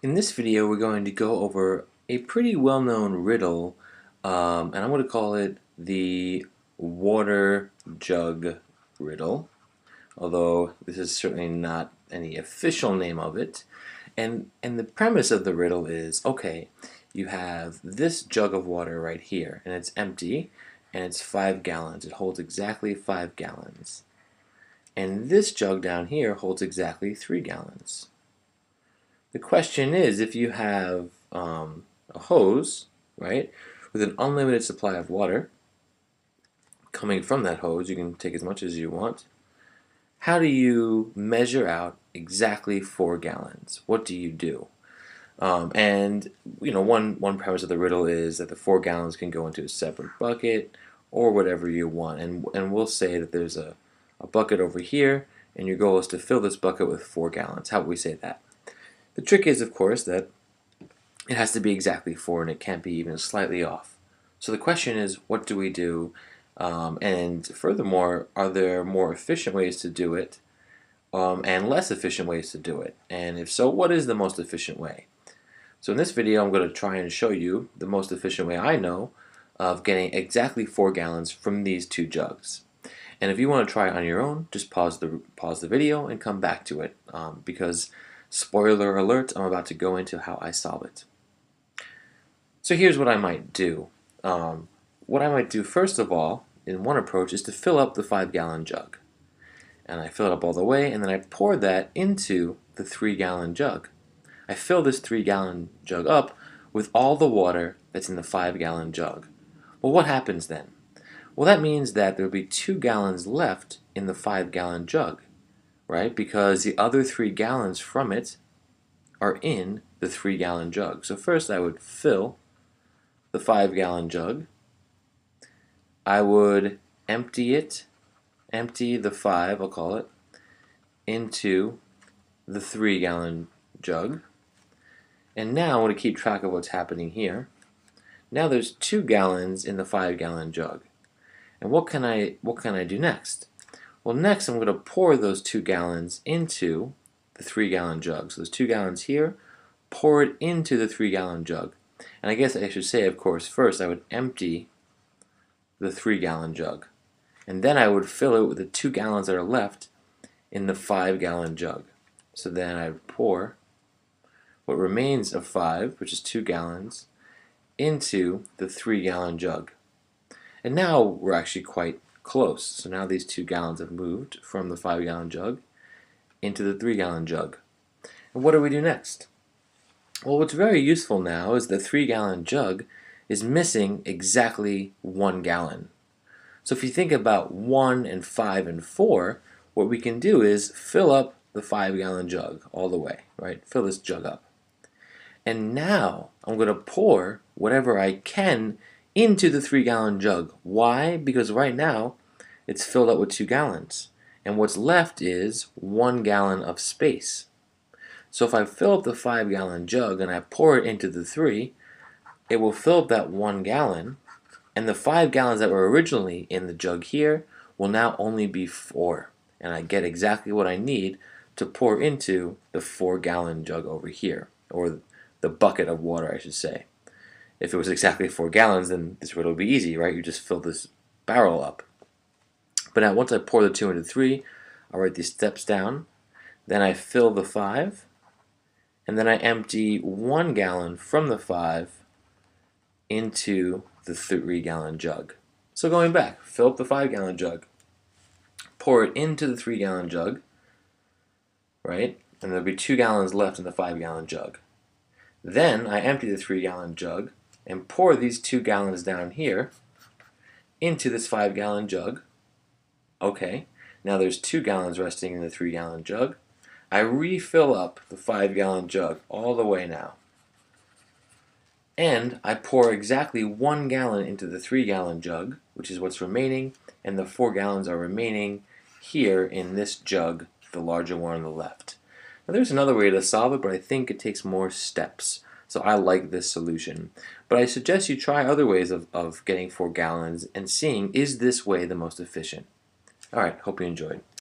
In this video, we're going to go over a pretty well-known riddle, and I'm going to call it the water jug riddle, although this is certainly not any official name of it. And the premise of the riddle is, okay, you have this jug of water right here, and it's empty, and it's 5 gallons. It holds exactly 5 gallons. And this jug down here holds exactly 3 gallons. The question is, if you have a hose, right, with an unlimited supply of water coming from that hose, you can take as much as you want. How do you measure out exactly 4 gallons? What do you do? And you know, one premise of the riddle is that the 4 gallons can go into a separate bucket or whatever you want. And we'll say that there's a bucket over here, and your goal is to fill this bucket with 4 gallons. How would we say that? The trick is, of course, that it has to be exactly 4 and it can't be even slightly off. So the question is, what do we do? And furthermore, are there more efficient ways to do it and less efficient ways to do it? And if so, what is the most efficient way? So in this video, I'm going to try and show you the most efficient way I know of getting exactly 4 gallons from these two jugs. And if you want to try it on your own, just pause the video and come back to it because spoiler alert, I'm about to go into how I solve it. So here's what I might do. What I might do first of all, in one approach, is to fill up the 5-gallon jug. And I fill it up all the way, and then I pour that into the 3-gallon jug. I fill this 3-gallon jug up with all the water that's in the 5-gallon jug. Well, what happens then? Well, that means that there will be 2 gallons left in the 5-gallon jug, right? Because the other 3 gallons from it are in the 3-gallon jug. So first I would fill the 5-gallon jug. I would empty the 5, I'll call it, into the 3-gallon jug. And now I want to keep track of what's happening here. Now there's 2 gallons in the 5-gallon jug. And what can I do next? Well, next I'm going to pour those 2 gallons into the 3-gallon jug. So there's 2 gallons here, pour it into the 3-gallon jug. And I guess I should say, of course, first I would empty the 3-gallon jug. And then I would fill it with the 2 gallons that are left in the 5-gallon jug. So then I would pour what remains of 5, which is 2 gallons, into the 3-gallon jug. And now we're actually quite close. So now these 2 gallons have moved from the 5-gallon jug into the 3-gallon jug. And what do we do next? Well, what's very useful now is the 3-gallon jug is missing exactly 1 gallon. So if you think about 1 and 5 and 4, what we can do is fill up the 5-gallon jug all the way, right? Fill this jug up. And now I'm going to pour whatever I can into the 3-gallon jug. Why? Because right now it's filled up with 2 gallons. And what's left is 1 gallon of space. So if I fill up the 5-gallon jug and I pour it into the 3, it will fill up that 1 gallon. And the 5 gallons that were originally in the jug here will now only be 4. And I get exactly what I need to pour into the 4-gallon jug over here. Or the bucket of water, I should say. If it was exactly 4 gallons, then this riddle would be easy, right? You just fill this barrel up. But now once I pour the 2 into 3, I'll write these steps down. Then I fill the 5. And then I empty 1 gallon from the 5 into the 3-gallon jug. So going back, fill up the 5-gallon jug. Pour it into the 3-gallon jug, right? And there'll be 2 gallons left in the 5-gallon jug. Then I empty the 3-gallon jug and pour these 2 gallons down here into this 5-gallon jug. Okay, now there's 2 gallons resting in the 3-gallon jug. I refill up the 5-gallon jug all the way now. And I pour exactly 1 gallon into the 3-gallon jug, which is what's remaining, and the 4 gallons are remaining here in this jug, the larger one on the left. Now there's another way to solve it, but I think it takes more steps. So I like this solution. But I suggest you try other ways of getting 4 gallons and seeing, is this way the most efficient? Alright, hope you enjoyed.